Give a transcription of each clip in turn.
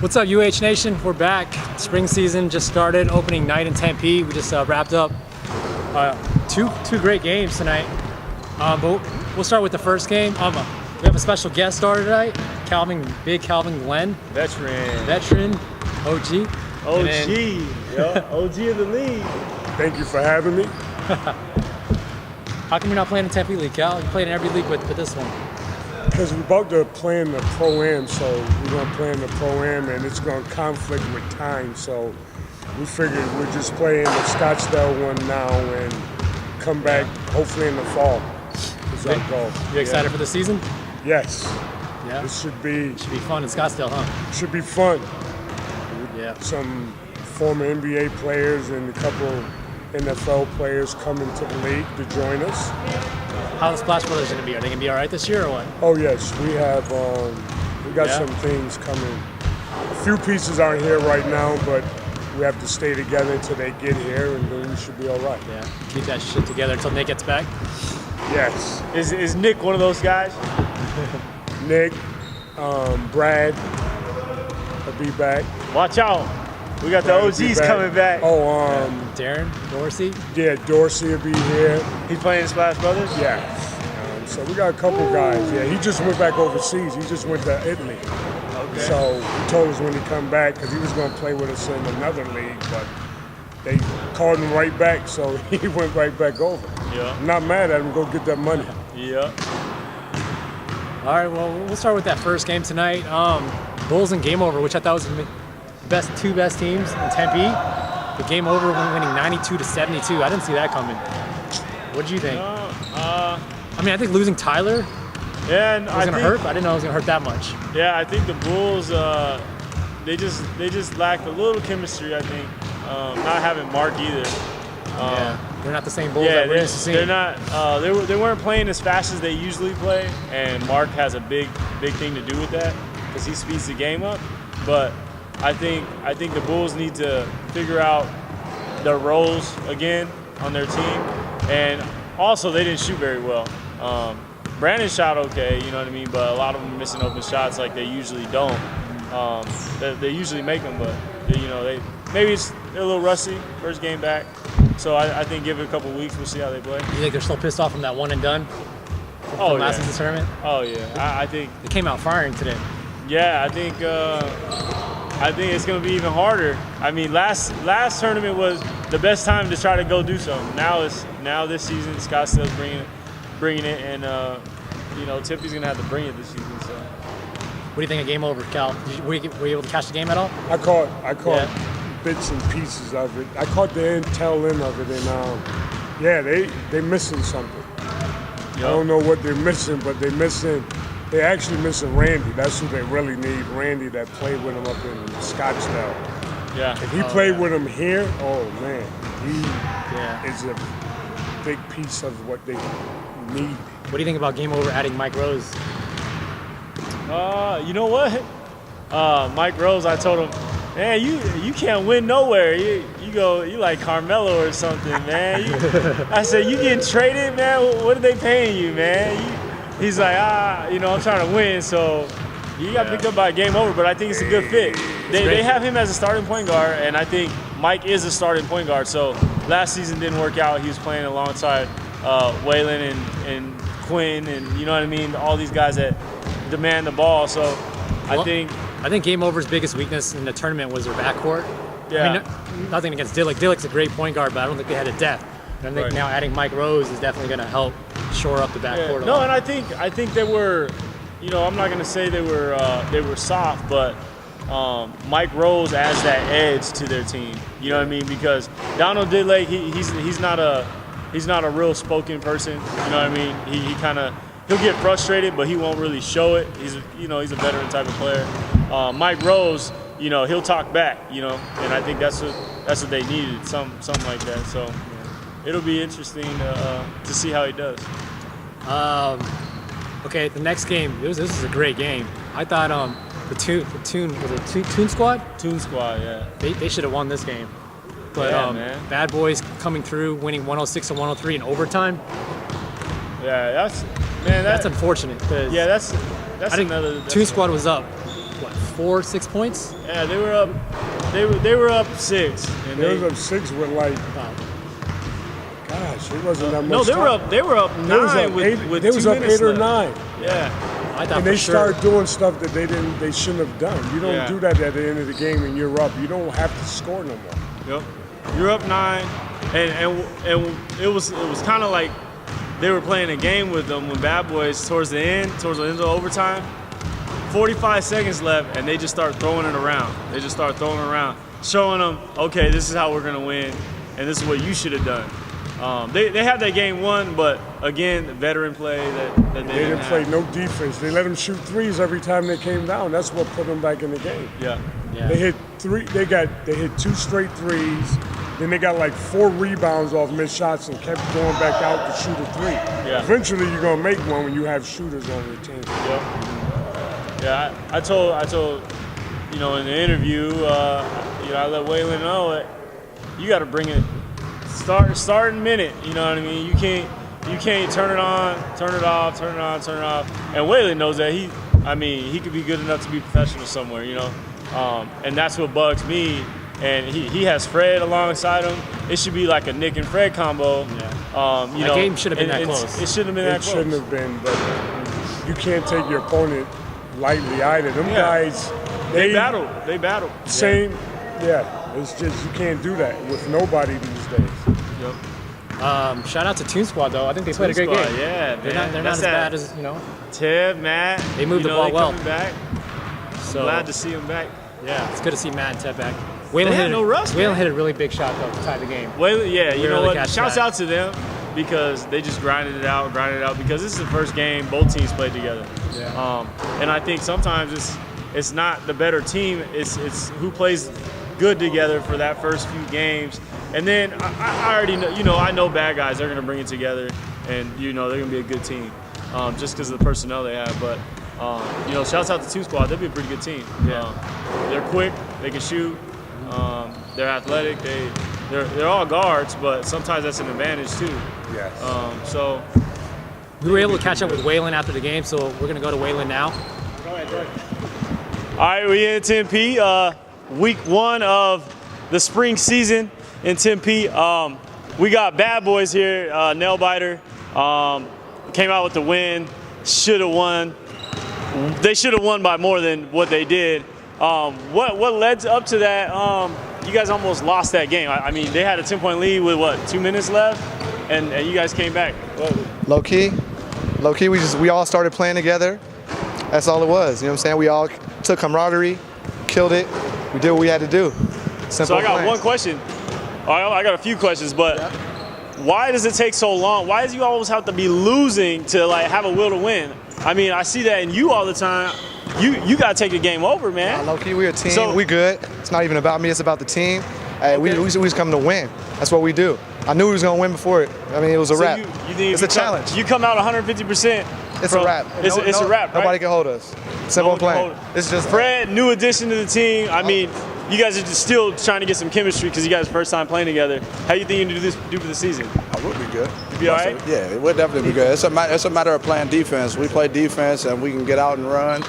What's up, UH Nation? We're back. Spring season just started. Opening night in Tempe. We just wrapped up two great games tonight. But we'll start with the first game. We have a special guest star tonight, Big Calvin Glenn. Veteran, OG. OG of the league. Thank you for having me. How come you're not playing in Tempe League, Cal? You played in every league with this one. Because we're about to play in the Pro-Am, so we're going to play in the Pro-Am, and it's going to conflict with time. So we figured we'd just play in the Scottsdale one now and come back hopefully in the fall. Is our goal. You excited for the season? Yes. Yeah. It should be fun in Scottsdale, huh? Should be fun. Yeah. Some former NBA players and a couple NFL players coming to the league to join us. How are the Splash Brothers going to be? Are they going to be all right this year or what? Oh yes, we got some things coming. A few pieces aren't here right now, but we have to stay together until they get here, and then we should be all right. Yeah, keep that shit together until Nick gets back. Yes. Is Nick one of those guys? Nick, Brad will be back. Watch out. We got the OGs coming back. Darren Dorsey? Yeah, Dorsey will be here. He's playing in Splash Brothers? Yeah. So we got a couple guys. Yeah, he just went back overseas. He just went to Italy. Okay. So he told us when he come back, because he was going to play with us in another league, but they called him right back, so he went right back over. Yeah. I'm not mad at him. Go get that money. Yeah. All right, well, we'll start with that first game tonight. Bulls and Game Over, which I thought was the two best teams in Tempe. The Game Over winning 92-72. I didn't see that coming. What did you think? I think losing Tyler was going to hurt, but I didn't know it was going to hurt that much. Yeah, I think the Bulls, they just lacked a little chemistry, I think. Not having Mark either. They're not the same Bulls that we're used to seeing. They're not. They weren't playing as fast as they usually play, and Mark has a big thing to do with that because he speeds the game up. But I think the Bulls need to figure out their roles again on their team, and also they didn't shoot very well. Brandon shot okay, you know what I mean, but a lot of them missing open shots like they usually don't. They usually make them, but maybe they're a little rusty first game back. So I think give it a couple weeks, we'll see how they play. You think they're still pissed off from that one and done from last season's tournament? Oh yeah, I think they came out firing today. Yeah, I think it's going to be even harder. I mean, last tournament was the best time to try to go do something. Now this season, Scottsdale's bringing it, and Tempe's going to have to bring it this season. So, what do you think of Game Over, Cal? Were you able to catch the game at all? I caught bits and pieces of it. I caught the tail end of it, and they're missing something. Yep. I don't know what they're missing, but they're actually missing Randy. That's who they really need, Randy, that played with him up in Scottsdale. Yeah. If he played with him here, oh man, he is a big piece of what they need. What do you think about Game Over adding Mike Rose? You know what? Mike Rose, I told him, man, you can't win nowhere. You like Carmelo or something, man. I said, you getting traded, man? What are they paying you, man? He's like, I'm trying to win, so he got picked up by Game Over, but I think it's a good fit. They have him as a starting point guard, and I think Mike is a starting point guard. So last season didn't work out. He was playing alongside Waylon and Quinn, and you know what I mean, all these guys that demand the ball. So I think Game Over's biggest weakness in the tournament was their backcourt. Yeah. I mean, nothing against Dillick. Dillick's a great point guard, but I don't think they had a depth. And I think now adding Mike Rose is definitely going to help shore up the backcourt. No, and I think they were, I'm not going to say they were soft, but Mike Rose adds that edge to their team. You know what I mean? Because Donald Dillick, he's not a real spoken person. You know what I mean? He'll get frustrated, but he won't really show it. He's a veteran type of player. Mike Rose, he'll talk back. And I think that's what they needed, something like that. So it'll be interesting to see how he does. Okay, the next game. This is a great game. I thought the Toon Squad. Toon Squad, yeah. They should have won this game. But man. Bad Boys coming through, winning 106-103 in overtime. Yeah, that's unfortunate. Yeah, that's another. Toon Squad was up, 6 points. Yeah, they were up. They were up 6. And They was up 6 with like, gosh, it wasn't that much. no, they were time. up. They were up 9 They was up with 8, with they 2 was up minutes 8 or left. 9. Yeah, I thought And for they sure. start doing stuff that they shouldn't have done. You don't Yeah. do that at the end of the game and you're up. You don't have to score no more. yep. You're up 9, and it was kind of like they were playing a game with them when Bad Boys towards the end of overtime. 45 seconds left, and they just start throwing it around. They just start throwing it around, showing them, okay, this is how we're gonna win, and this is what you should have done. They had that game won, but again, the veteran play that they They didn't play have. no defense. They let them shoot threes every time they came down. That's what put them back in the game. Yeah, Yeah. They hit 3. They hit 2 straight threes. Then they got like 4 rebounds off missed shots and kept going back out to shoot a 3. Yeah. Eventually, you're gonna make one when you have shooters on your team. yep. Yeah, I told in the interview, I let Waylon know that you got to bring it starting minute. You know what I mean? You can't turn it on, turn it off, turn it on, turn it off. And Waylon knows that he could be good enough to be professional somewhere. And that's what bugs me. And he has Fred alongside him. It should be like a Nick and Fred combo. Yeah. That game should have been that close. It shouldn't have been that It close. shouldn't have been, but you can't take your opponent lightly either. Them Yeah. guys, They battled. Same, yeah. It's just you can't do that with nobody these days. Yep. Shout out to Toon Squad though. I think they played a great Squad, game. Yeah, They're not man. as That's bad that as Tev, Matt. They moved the ball they well. coming back. So Glad to see him back. yeah, it's good to see Matt and Ted back. Waylon had no rust, man. hit a really big shot though to tie the game. Well, yeah, you know Really what? catch Shouts that. out to them because they just grinded it out because this is the first game both teams played together. Yeah. And I think sometimes it's not the better team, it's who plays good together for that first few games. And then I already know, I know bad guys, they're going to bring it together and, they're going to be a good team just because of the personnel they have. But, shouts out to Toon Squad. They'll be a pretty good team. Yeah. They're quick. They can shoot. They're athletic. They're all guards, but sometimes that's an advantage too. Yes. So We were able to catch up with Waylon after the game, so we're gonna go to Waylon now. all right, we in Tempe, week 1 of the spring season in Tempe. We got Bad Boys here, Nail Biter. Came out with the win, should have won. They should have won by more than what they did. What led up to that? You guys almost lost that game. I mean, they had a 10-point lead with 2 minutes left, and you guys came back. Low key, we all started playing together. That's all it was. You know what I'm saying? We all took camaraderie, killed it. We did what we had to do. Simple. So I got plan. one question. I got a few questions, but why does it take so long? Why does you always have to be losing to have a will to win? I mean, I see that in you all the time. You got to take the game over, man. Low key, we're a team. So- we good. It's not even about me. It's about the team. Hey, we just coming to win. That's what we do. I knew we was gonna win before it. I mean, it was a So wrap. you think It's if a you come- challenge. You come out 150%. It's a wrap. It's a wrap, right? Nobody can hold us. Simple one can plan. hold it. It's just Fred, new addition to the team. I mean, you guys are just still trying to get some chemistry because you guys first time playing together. How you think you do for the season? Oh, we'll be good. You be all right? Yeah, it would definitely be good. It's a matter of playing defense. We play defense and we can get out and run.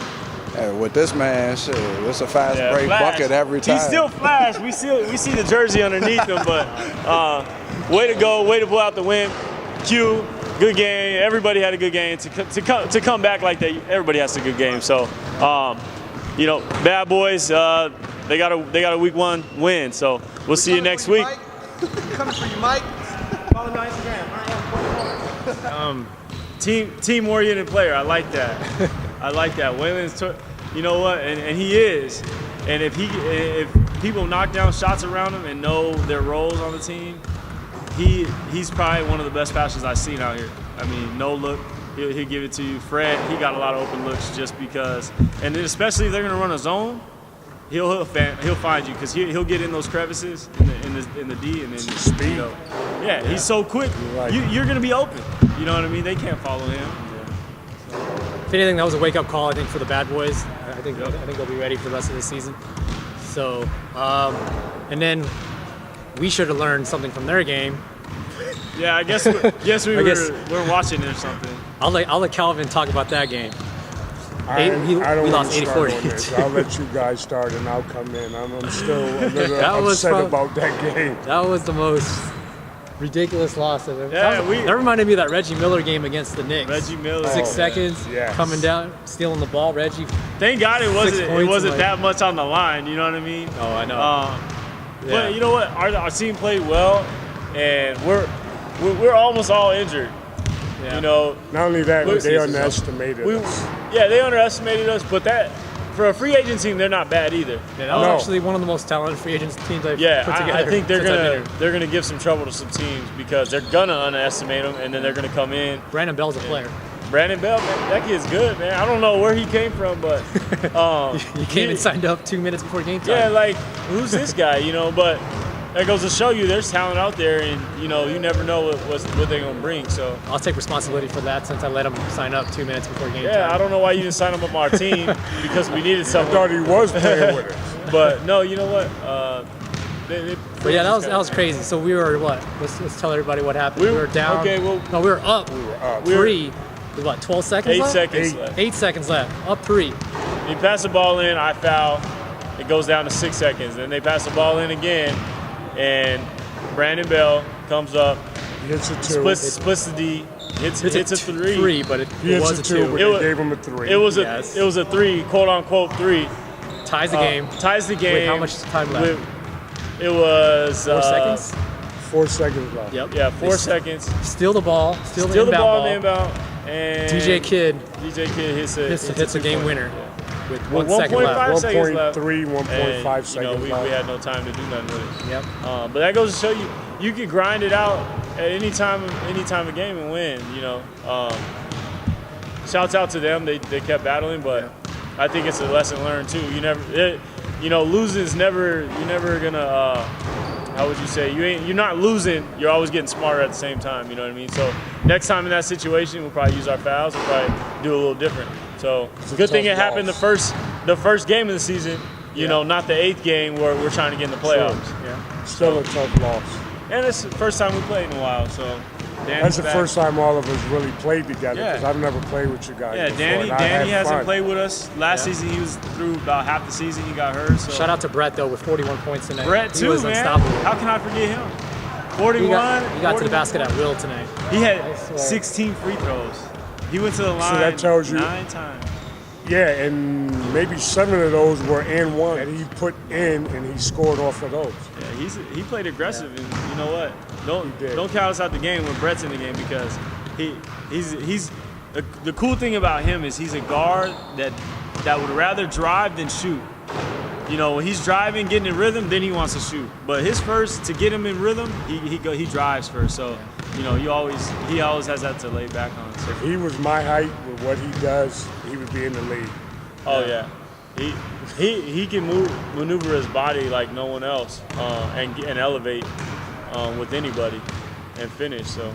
And with this man, shit, it's a fast break Flash. bucket every time. He's still Flash. We see the jersey underneath him, but way to go, way to pull out the win. Q, good game. Everybody had a good game. To come back like that, everybody has a good game. So, Bad Boys, they got a week 1 win. So we'll see you next week. Coming for you, Mike. Follow me on Instagram. Team-oriented player. I like that. I like that. Waylon's, you know what, and he is. And if people knock down shots around him and know their roles on the team, he's probably one of the best passers I've seen out here. I mean, no look, he'll give it to you. Fred, he got a lot of open looks just because. And then especially if they're gonna run a zone, he'll find you because he'll get in those crevices in the D and then Speed. Yeah, he's so quick. Right. You're gonna be open. You know what I mean? They can't follow him. If anything, that was a wake-up call, I think, for the Bad Boys. I think they'll be ready for the rest of the season. So, and then we should have learned something from their game. Yeah, I guess we're watching it or something. I'll let Calvin talk about that game. We don't lost want to start 84 on this. I'll let you guys start and I'll come in. I'm still a little That was upset fun. about that game. That was the most ridiculous loss of it. Yeah, that reminded me of that Reggie Miller game against the Knicks. Reggie Miller. 6 seconds, yes. coming down, stealing the ball. Reggie. Thank God it wasn't points, like- that much on the line. You know what I mean? Oh, I know. Yeah. But you know what? Our team played well, and we're almost all injured. Yeah. You know, Not only that, but they Listen, underestimated us. they underestimated us, but that for a free agent team, they're not bad either. Yeah, that was No. actually one of the most talented free agents teams I've Yeah, put together. I think since I've been they're here. gonna give some trouble to some teams because they're gonna underestimate them, and then they're gonna come in. Brandon Bell's a player. Brandon Bell, man, that kid's good, man. I don't know where he came from, but He came and signed up 2 minutes before game time. yeah, like who's this guy? You know, but that goes to show you there's talent out there, and you know you never know what they're gonna bring. So I'll take responsibility for that since I let him sign up 2 minutes before game yeah, time. I don't know why you didn't sign him up on our team because we needed I someone. thought he was playing with us. But no, you know what? But yeah, that was crazy. So we were what? Let's tell everybody what happened. We were down. Okay, well, No, we were up. We were up. Three. With what? 12 seconds 8 left? seconds Eight. left. 8 seconds left. Up 3. He passed the ball in, I foul. It goes down to 6 seconds. Then they pass the ball in again, and Brandon Bell comes up, He hits a two. splits the D, hits a three. 3, but He it hits was a a two, 2. but It they was- gave him a three. It was Yes. a three, quote unquote three. Ties the game. Ties the game. Wait, how much time left? It was 4 seconds? 4 seconds left. Yep. Yeah, 4 They seconds. Steal the ball. Steal Steal the the ball in inbound the inbound, and DJ Kidd DJ Kidd hits hits a game two-pointer. winner Yeah. with With 1 second 1.5 left. seconds left. 1.3, 1.5 And, you know, seconds we left. had no time to do nothing with it. Yep. But that goes to show you can grind it out at any time of game and win. You know, shouts out to them. They kept battling, but I think it's a lesson learned too. Losing's never. You're never gonna. How would you say? You're not losing. You're always getting smarter at the same time. You know what I mean? So next time in that situation, we'll probably use our fouls. We'll probably do a little different. So It's a good thing tough it happened loss. the first game of the season. You know, not the 8th game where we're trying to get in the playoffs. Yeah. Still a tough loss. And it's the first time we played in a while, so Danny's That's the back. first time all of us really played together Yeah. because I've never played with you guys Yeah, before. Danny and I had hasn't fun. played with us. Last Yeah. season he was through about half the season. He got hurt. So Shout out to Brett though with 41 points tonight. Brett he too, was man. unstoppable. How can I forget him? He 41. got to the 41. basket at will tonight. He had I swear. 16 free throws. He went to the line that tells you- 9 times. Yeah, and maybe 7 of those were and one that he put in, and he scored off of those. Yeah, he played aggressive, and you know what? He did. Don't count us out the game when Brett's in the game because he's the cool thing about him is he's a guard that would rather drive than shoot. You know, when he's driving, getting in rhythm, then he wants to shoot. But his first to get him in rhythm, he drives first. So, you know, he always has that to lay back on. So, If he was my height with what he does, he would be in the league. oh yeah, he can maneuver his body like no one else and elevate with anybody and finish. So.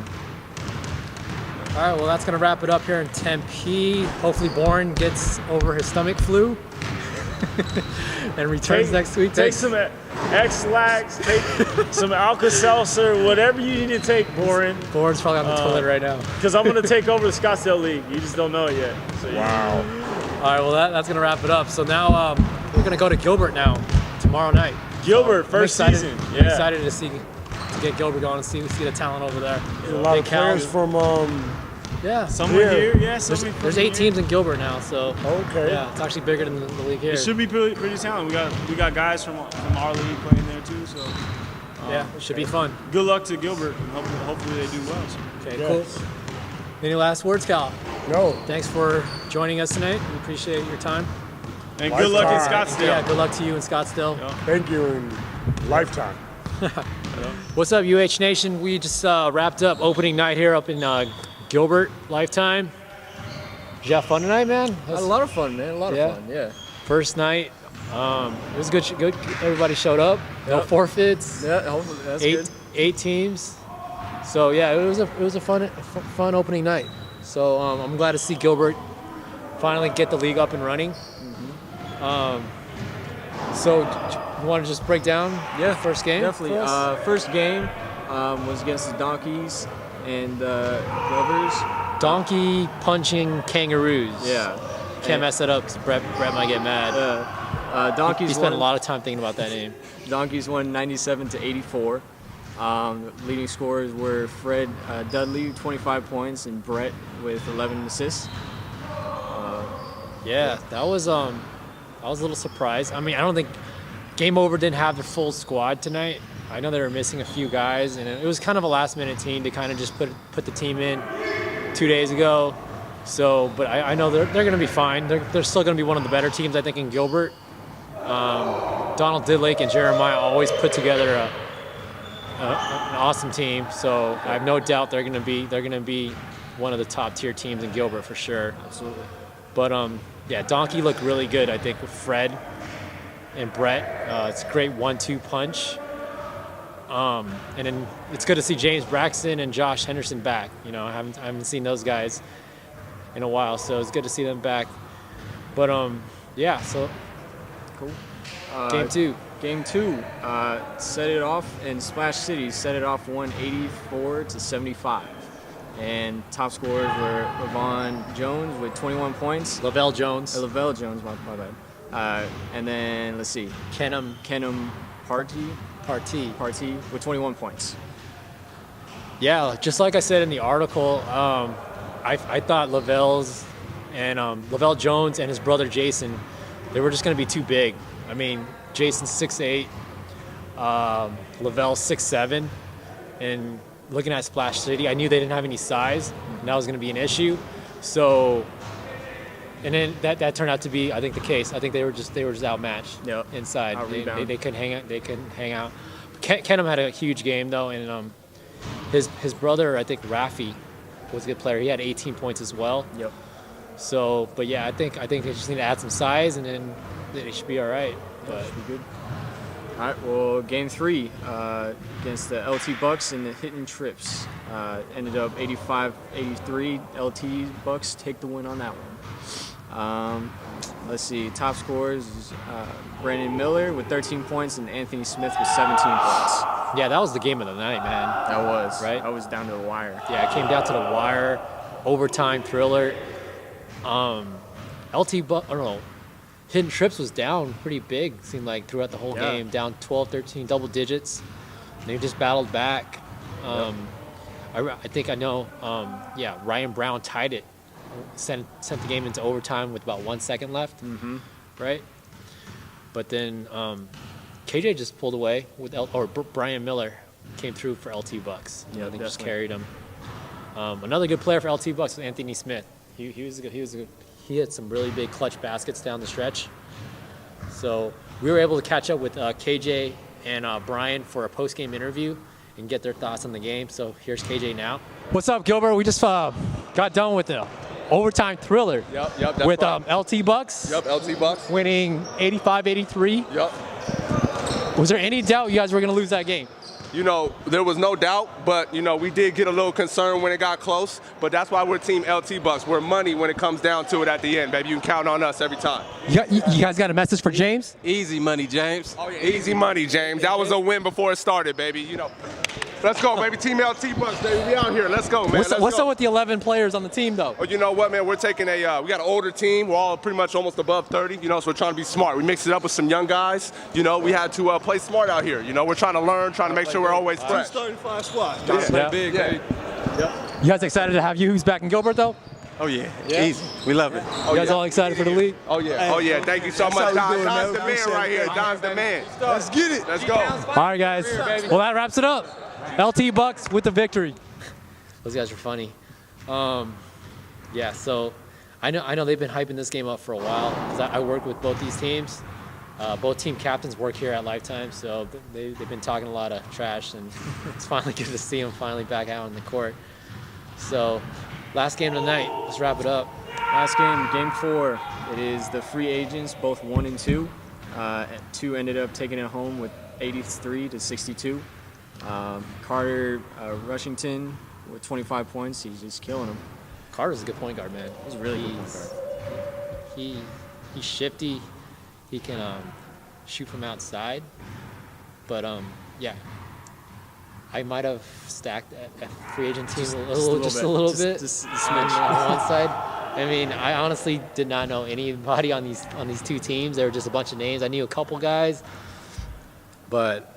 All right, well that's gonna wrap it up here in Tempe. Hopefully Bourne gets over his stomach flu and returns next week. Take some X-Lax, take some Alka-Seltzer, whatever you need to take, Boren. Bourne's probably on the toilet right now. Because I'm going to take over the Scottsdale League. You just don't know it yet. So, Wow. All right, well that's gonna wrap it up. So now we're gonna go to Gilbert now tomorrow night. Gilbert, I'm first excited, season. I'm Yeah. excited to get Gilbert going and see the talent over there. There's a lot Big of players Cal. from. Yeah. Someone Yeah. here, yeah. Somebody There's from 8 here. teams in Gilbert now, so Okay. yeah, it's actually bigger than the league here. It should be pretty talented. We got guys from our league playing there too. So Yeah, it should be fun. good luck to Gilbert. And hopefully they do well. So. Okay, Yes. cool. Any last words, Cal? No. Thanks for joining us tonight. We appreciate your time. And good luck in Lifetime. Scottsdale. Yeah, good luck to you in Scottsdale. Yeah. Thank you in lifetime. What's up, UH Nation? We just wrapped up opening night here up in Gilbert Lifetime. Did you have fun tonight, man? Had a lot of fun, man. A lot Yeah. of fun. Yeah. First night. It was good. Good. Everybody showed up. No Yep. forfeits. Yeah. Hopefully that's good. Eight teams. So yeah, it was a fun opening night. So I'm glad to see Gilbert finally get the league up and running. So you want to just break down Yeah. first game? Definitely. for us? First game was against the Donkeys and Rovers. Donkey punching kangaroos. Yeah. can't mess that up because Brett might get mad. Donkeys He spent a won. lot of time thinking about that name. Donkeys won 97-84. Leading scorers were Fred Dudley, 25 points, and Brett with 11 assists. Yeah, that was I was a little surprised. I mean, I don't think Game Over didn't have their full squad tonight. I know they were missing a few guys, and it was kind of a last-minute team to kind of just put the team in 2 days ago. So, but I know they're going to be fine. They're still going to be one of the better teams, I think, in Gilbert. Donald Didlake and Jeremiah always put together an awesome team. So I have no doubt they're going to be one of the top-tier teams in Gilbert for sure. Absolutely. But yeah, Donkey looked really good, I think, with Fred and Brett. It's a great 1-2 punch. And then it's good to see James Braxton and Josh Henderson back. You know, I haven't seen those guys in a while, so it's good to see them back. But yeah, so Cool. game two. Game 2 set it off, and Splash City set it off 184-75. And top scorers were Levon Jones with 21 points. Lavelle Jones, Lavelle Jones, my bad. And then, let's see, Kenham Party Partee. with 21 points. Yeah, just like I said in the article, I thought Lavelle Jones and his brother Jason, they were just going to be too big. I mean, Jason's 6'8", Lavelle's 6'7", and looking at Splash City, I knew they didn't have any size, and that was going to be an issue. So, and then that turned out to be, I think, the case. I think they were just outmatched inside. Out-rebound. They couldn't hang out. They couldn't hang out. Kenham had a huge game though, and his brother, I think Rafi, was a good player. He had 18 points as well. Yep. So, but yeah, I think they just need to add some size, and then they should be all right. But Should be good. All right, well, game 3 against the LT Bucks and the Hitting Trips. Ended up 85-83. LT Bucks take the win on that one. Let's see, top scorers, Brandon Miller with 13 points and Anthony Smith with 17 points. yeah, that was the game of the night, man. That was. Right? That was down to the wire. Yeah, it came down to the wire, overtime thriller. Hidden Trips was down pretty big, seemed like, throughout the whole Yeah. game, down 12, 13, double digits. And they just battled back. I think I know, Ryan Brown tied it, sent the game into overtime with about 1 second left, right? But then KJ just pulled away with Brian Miller came through for LT Bucks. Yeah, I think just definitely. carried him. Another good player for LT Bucks was Anthony Smith. He had some really big clutch baskets down the stretch. So we were able to catch up with KJ and Brian for a post-game interview and get their thoughts on the game. So here's KJ now. What's up, Gilbert? We just got done with the overtime thriller Yep, that's with right. LT Bucks Yep, LT Bucks. winning 85-83. Yep. Was there any doubt you guys were going to lose that game? You know, there was no doubt, but, you know, we did get a little concerned when it got close, but that's why we're Team LT Bucks. We're money when it comes down to it at the end, baby. You can count on us every time. You guys got a message for James? Easy money, James. Oh, yeah, easy money, James. That was a win before it started, baby. You know, let's go, baby. Team LT Bucks, baby. We out here. Let's go, man. What's up with the 11 players on the team, though? Oh, you know what, man? We're taking we got an older team. We're all pretty much almost above 30, you know, so we're trying to be smart. We mixed it up with some young guys. You know, we had to play smart out here. You know, we're trying to learn, trying to make sure we're always fresh. Play big, baby. You guys excited to have you who's back in Gilbert, though? Oh, yeah. Easy. We love it. You guys all excited for the league? Oh, yeah. Oh, yeah. Thank you so much, Don. Don's the man right here. Don's the man. Let's get it. Let's go. All right, guys. Well, that wraps it up. LT Bucks with the victory. Those guys are funny. Yeah, so I know they've been hyping this game up for a while because I work with both these teams. Both team captains work here at Lifetime, so they've been talking a lot of trash, and it's finally good to see them finally back out on the court. So, last game of the night. Let's wrap it up. Last game, game 4. It is the free agents, both 1 and 2. 2 ended up taking it home with 83-62. Carter Rushington with 25 points. He's just killing them. Carter's a good point guard, man. He's a really good point guard. He's shifty. He can shoot from outside. But yeah, I might have stacked a free agent team just a little bit. Just a on smidge. one side. I mean, I honestly did not know anybody on these two teams. They were just a bunch of names. I knew a couple guys, but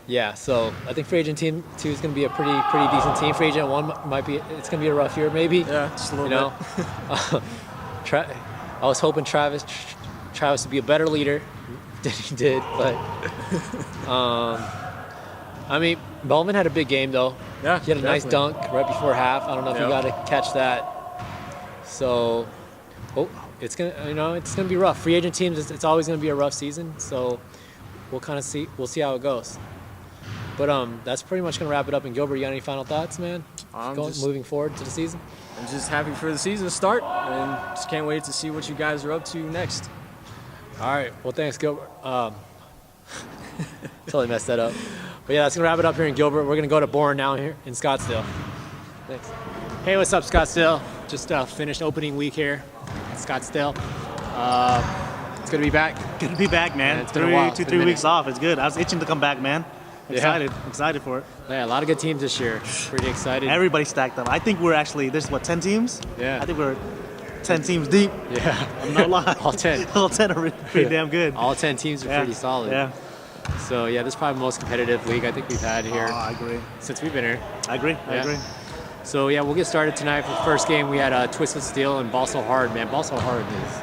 yeah. So I think free agent team 2 is going to be a pretty decent team. Free agent 1 it's going to be a rough year maybe. Yeah, just a little bit. I was hoping Travis would be a better leader than he did, but I mean, Bellman had a big game though. Yeah, he had a nice dunk right before half. I don't know if you got to catch that. So, it's gonna be rough. Free agent teams, it's always gonna be a rough season. So, we'll see how it goes. But that's pretty much gonna wrap it up. And Gilbert, you got any final thoughts, man? Moving forward to the season. I'm just happy for the season to start, and just can't wait to see what you guys are up to next. All right. Well, thanks, Gilbert. Totally messed that up. But yeah, that's gonna wrap it up here in Gilbert. We're gonna go to Bourne now here in Scottsdale. Thanks. Hey, what's up, Scottsdale? Just finished opening week here at Scottsdale. It's good to be back. Good to be back, man. It's been a while. 3 weeks off. It's good. I was itching to come back, man. Excited for it. Yeah, a lot of good teams this year. Pretty excited. Everybody stacked up. I think we're actually, there's 10 teams? Yeah. I think we're 10 teams deep. Yeah. I'm not lying. All 10. All 10 are pretty damn good. All 10 teams are pretty solid. Yeah. So yeah, this is probably the most competitive league I think we've had here. I agree. Since we've been here. I agree. So yeah, we'll get started tonight for the first game. We had Twisted Steel and Ball So Hard, man. Ball So Hard is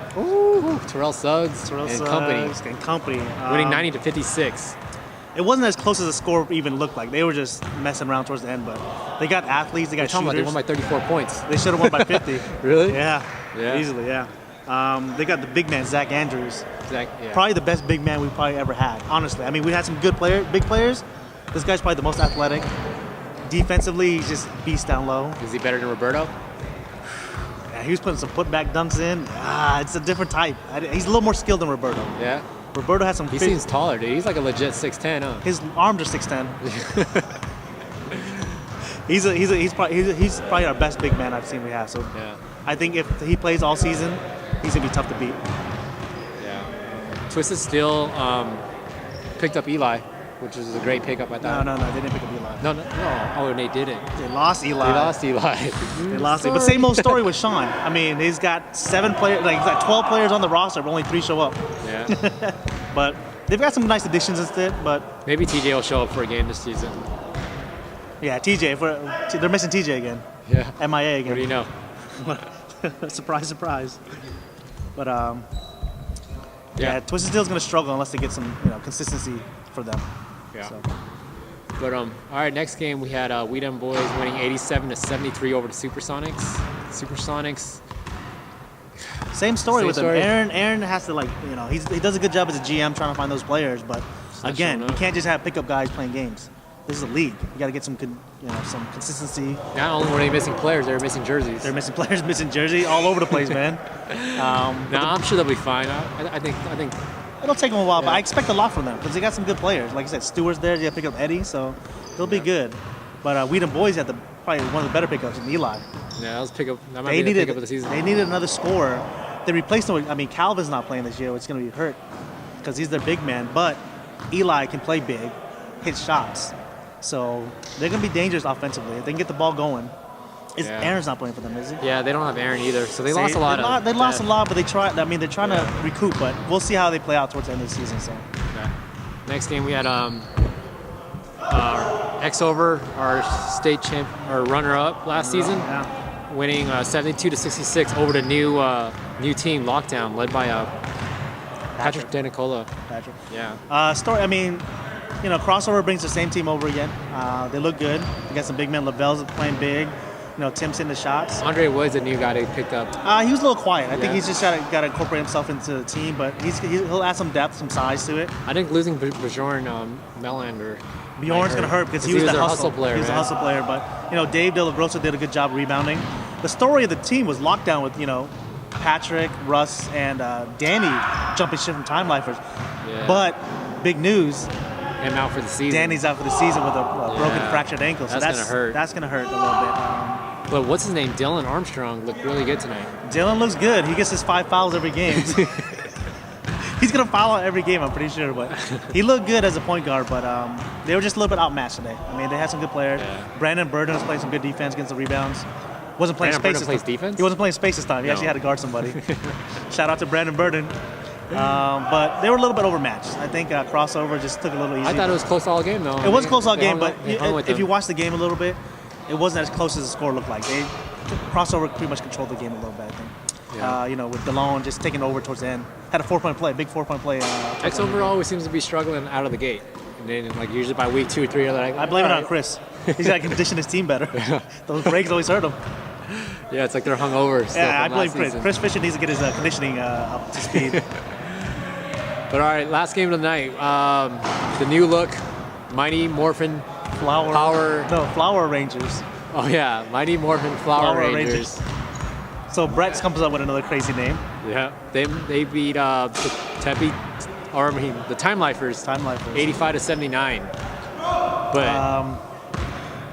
Terrell Suggs and company. Winning 90-56. It wasn't as close as the score even looked like. They were just messing around towards the end, but they got athletes, they got shooters. They won by 34 points. They should have won by 50. Really? Yeah. Easily, yeah. They got the big man, Zach Andrews. Probably the best big man we've probably ever had, honestly. I mean, we had some good big players. This guy's probably the most athletic. Defensively, he's just beast down low. Is he better than Roberto? Yeah, he was putting some putback dunks in. It's a different type. He's a little more skilled than Roberto. Yeah? Roberto has some... He seems taller, dude. He's like a legit 6'10", huh? His arms are 6'10". He's probably our best big man I've seen we have. So yeah. I think if he plays all season, he's going to be tough to beat. Yeah. Twisted Steel picked up Eli, which was a great pickup, I thought. No, they didn't pick up Eli. No. Oh, they didn't. They lost Eli. They lost But same old story with Sean. I mean, he's got 7 players, he's got 12 players on the roster, but only 3 show up. Yeah. But they've got some nice additions instead, but... Maybe TJ will show up for a game this season. Yeah, TJ. They're missing TJ again. Yeah. MIA again. What do you know? Surprise. But, yeah, Twisted Steel's going to struggle unless they get some consistency for them. Yeah. So. But all right, next game we had Weedham boys winning 87-73 over the Supersonics. Same story with them. Aaron has to he does a good job as a GM trying to find those players, but again, you can't just have pickup guys playing games. This is a league. You got to get some consistency. Not only were they missing players, they were missing jerseys. They're missing players, missing jersey all over the place, man. I'm sure they'll be fine. I think it'll take them a while, but I expect a lot from them because they got some good players. Like I said, Stewart's there. You got to pick up Eddie, so they'll be good. But Weedham boys had probably one of the better pickups in Eli. Yeah, that was pickup. That might be the pickup of the season. They needed another scorer. They replaced him with, Calvin's not playing this year, which is going to be hurt because he's their big man. But Eli can play big, hit shots. So they're going to be dangerous offensively. If they can get the ball going. Aaron's not playing for them, is he? Yeah, they don't have Aaron either. So they lost a lot. They lost a lot, but they tried. They're trying to recoup. But we'll see how they play out towards the end of the season. So. Okay. Next game we had Exover, our state champ or runner-up last season, winning 72-66 over the new team Lockdown, led by Patrick DeNicola. Patrick. Yeah. Crossover brings the same team over again. They look good. They got some big men. Lavelle's playing big. Tim's hitting the shots. Andre Woods, a new guy they picked up. He was a little quiet. I think he's just got to incorporate himself into the team, but he'll add some depth, some size to it. I think losing Bjorn Melander. Bjorn's going to hurt because he was the hustle player. He was a hustle player, but Dave De La Grossa did a good job rebounding. The story of the team was Lockdown with Patrick, Russ, and Danny jumping shit from Time Lifers. Yeah. But big news. Him out for the season. Danny's out for the season with a broken fractured ankle. So that's going to hurt. That's going to hurt a little bit. But what's his name? Dylan Armstrong looked really good tonight. Dylan looks good. He gets his 5 fouls every game. He's going to foul out every game, I'm pretty sure. But he looked good as a point guard, but they were just a little bit outmatched today. They had some good players. Yeah. Brandon Burden was playing some good defense against the rebounds. wasn't playing Brandon space. Burden this plays time. defense? He wasn't playing space this time. He No. actually had to guard somebody. Shout out to Brandon Burden. But they were a little bit overmatched. I think crossover just took a little easy. I thought it was close all game though. It was close all game, but they hung with if them. you watch the game a little bit, it wasn't as close as the score looked like. They crossover pretty much controlled the game a little bit, I think. Yeah. With DeLone just taking over towards the end. Had a 4-point play, big 4-point play. X overall always seems to be struggling out of the gate, and then like usually by week 2 or 3, they're like, I blame it on "Alright." Chris. He's got to condition his team better. Those breaks always hurt him. Yeah, it's like they're hungover. still Yeah, I from blame last Chris. season. Chris Fisher needs to get his conditioning up to speed. But all right, last game of the night. The new look, Mighty Morphin Flower Rangers. Oh yeah, Mighty Morphin Flower Rangers. So Brett comes up with another crazy name. Yeah, they beat the Tempe, or I mean the Time Lifers. 85-79. But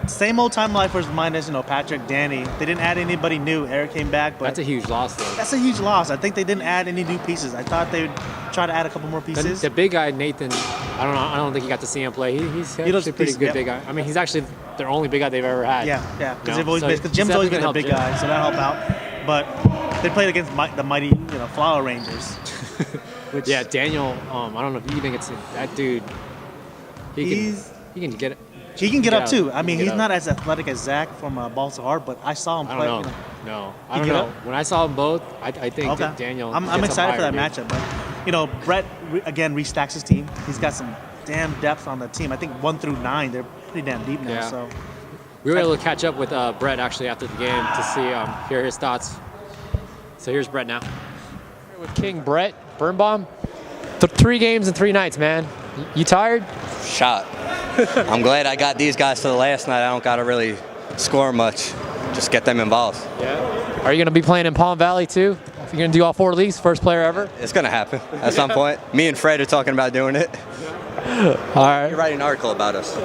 Same old Time Lifers minus Patrick, Danny. They didn't add anybody new. Eric came back, but that's a huge loss though. That's a huge loss. I think they didn't add any new pieces. I thought they would try to add a couple more pieces. The big guy Nathan, I don't know. I don't think he got to see him play. He's He looks actually a pretty decent, good yeah. big guy. I mean, he's actually their only big guy they've ever had. Yeah, because You know? they've always So been, because he's Jim's always definitely been the gonna big help guy, so that helped out. But they played against the mighty, Flower Rangers. Which Yeah, Daniel. I don't know if you think it's that dude. He can get it. He can get up out. too. I He mean, can he's get not up. as athletic as Zach from Balls to Heart, but I saw him I play. don't know. No, I He don't get know. up? When I saw them both, I think that Daniel. I'm gets up excited for higher, that dude. matchup. But Brett again restacks his team. He's got some damn depth on the team. I think 1 through 9, they're pretty damn deep now. Yeah. So We were able to catch up with Brett actually after the game to see hear his thoughts. So here's Brett now. With King Brett Birnbaum. 3 games in 3 nights, man. You tired? Shot. I'm glad I got these guys to the last night. I don't got to really score much. Just get them involved. Yeah. Are you going to be playing in Palm Valley too? You're going to do all 4 leagues, first player ever? It's going to happen at some point. Me and Fred are talking about doing it. All right. You're writing an article about us.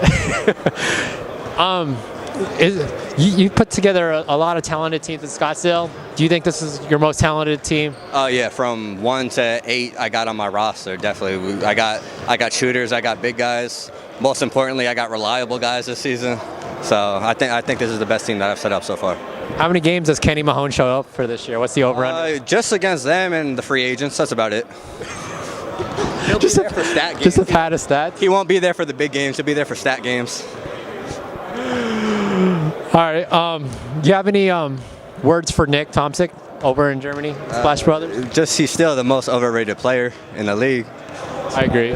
You put together a lot of talented teams in Scottsdale. Do you think this is your most talented team? Oh yeah, from 1 to 8 I got on my roster. Definitely. I got shooters. I got big guys. Most importantly, I got reliable guys this season. So I think this is the best team that I've set up so far. How many games does Kenny Mahone show up for this year? What's the over-under? Just against them and the free agents. That's about it. He'll be there for stat games. Just a pad of stats? He won't be there for the big games. He'll be there for stat games. All right. Do you have any words for Nick Tomczyk over in Germany, Splash Brothers? Just he's still the most overrated player in the league. I agree.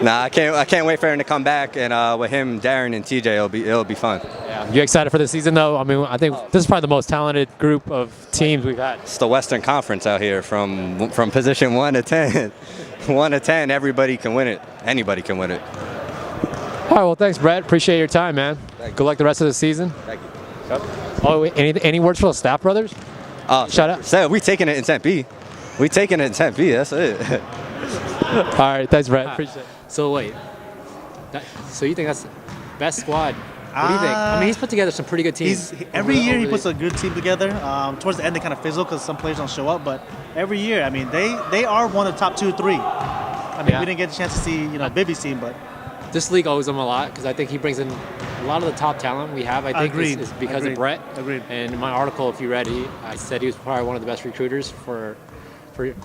Nah, I can't wait for him to come back, and with him, Darren, and TJ, it'll be fun. Yeah. You excited for the season though? I mean, I think this is probably the most talented group of teams we've had. It's the Western Conference out here from position 1 to 10. 1 to 10, everybody can win it. Anybody can win it. All right. Well, thanks, Brett. Appreciate your time, man. Good luck the rest of the season. Thank you. Oh, any words for the Staff Brothers? Shout out. So we taking it in Tempe. We taking it in Tempe. That's it. All right. Thanks, Brett. Appreciate it. So wait. So you think that's the best squad? What do you think? I mean, he's put together some pretty good teams. Every year he puts a good team together. Towards the end, they kind of fizzle because some players don't show up. But every year, I mean, they are one of the top 2 or 3. I mean, we didn't get a chance to see Bibby's team, but this league owes him a lot because I think he brings in a lot of the top talent we have. I think is because of Brett. Agreed. And in my article, if you read, I said he was probably one of the best recruiters for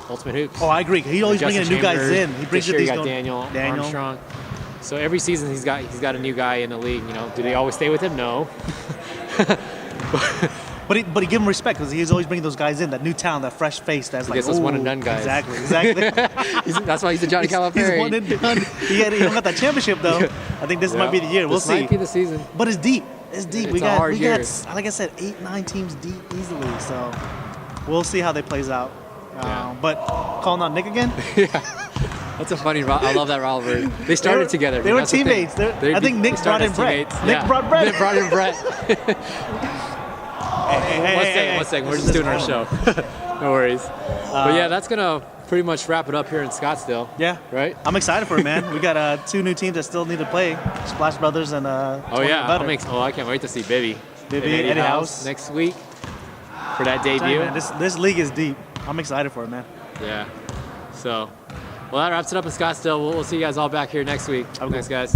Ultimate Hoops. Oh, I agree. He always brings new guys in. He brings this year these he got Daniel Armstrong. So every season he's got a new guy in the league. Do they always stay with him? No. But he give him respect because he's always bringing those guys in, that new talent, that fresh face. That's He like gets those one and done guys. Exactly. That's why he's the Johnny Calipari. He's one and done. He don't got that championship though. I think this might be the year. We'll see. This might be the season. But it's deep. It's deep. It's we a got, hard year. like I said, 8-9 teams deep easily. So we'll see how they plays out. But calling out Nick again. That's a funny. I love that rivalry. They started together. They were That's the thing. teammates. I think Nick brought in Brett. Nick brought Brett. Nick brought in Brett. One second. We're just doing our show. No worries. But yeah, that's gonna pretty much wrap it up here in Scottsdale. Yeah. Right. I'm excited for it, man. We got 2 new teams that still need to play: Splash Brothers and Oh yeah. I can't wait to see Bibby. Eddie House next week for that Sorry, debut. man, this league is deep. I'm excited for it, man. Yeah. So, well, that wraps it up in Scottsdale. We'll see you guys all back here next week. Thanks, guys.